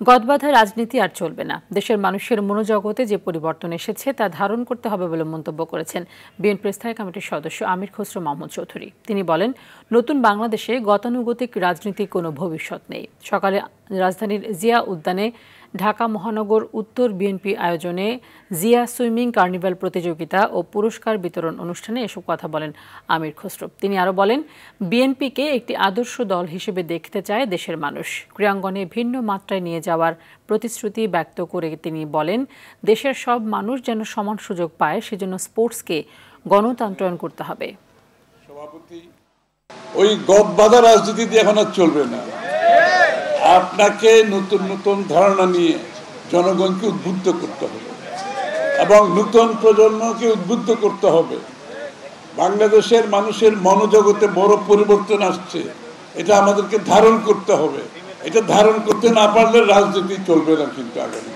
গদবাঁধা রাজনীতি আর চলবে না। দেশের মানুষের মনোজগতে যে পরিবর্তন এসেছে তা ধারণ করতে হবে বলে মন্তব্য করেছেন বিএনপির স্থায়ী কমিটির সদস্য আমির খসরু মাহমুদ চৌধুরী। তিনি বলেন, নতুন বাংলাদেশে গতানুগতিক রাজনীতির কোনো ভবিষ্যৎ নেই। সকালে রাজধানীর জিয়া উদ্যানে ঢাকা মহানগর উত্তর বিএনপি আয়োজনে জিয়া সুইমিং কার্নিভাল প্রতিযোগিতা ও পুরস্কার বিতরণ অনুষ্ঠানে এসব কথা বলেন আমির খসরু। তিনি আরও বলেন, বিএনপিকে একটি আদর্শ দল হিসেবে দেখতে চায় দেশের মানুষ। ক্রীড়াঙ্গনে ভিন্ন মাত্রায় নিয়ে যাওয়ার প্রতিশ্রুতি ব্যক্ত করে তিনি বলেন, দেশের সব মানুষ যেন সমান সুযোগ পায়, সেজন্য স্পোর্টসকে গণতন্ত্রায়ন করতে হবে। সভাপতি, ওই গদবাঁধা রাজনীতি এখন আর চলবে না। আপনাকে নতুন নতুন ধারণা নিয়ে জনগণকে উদ্বুদ্ধ করতে হবে এবং নতুন প্রজন্মকে উদ্বুদ্ধ করতে হবে। বাংলাদেশের মানুষের মনোজগতে বড় পরিবর্তন আসছে, এটা আমাদেরকে ধারণ করতে হবে। এটা ধারণ করতে না পারলে রাজনীতি চলবে না কিন্তু আগামী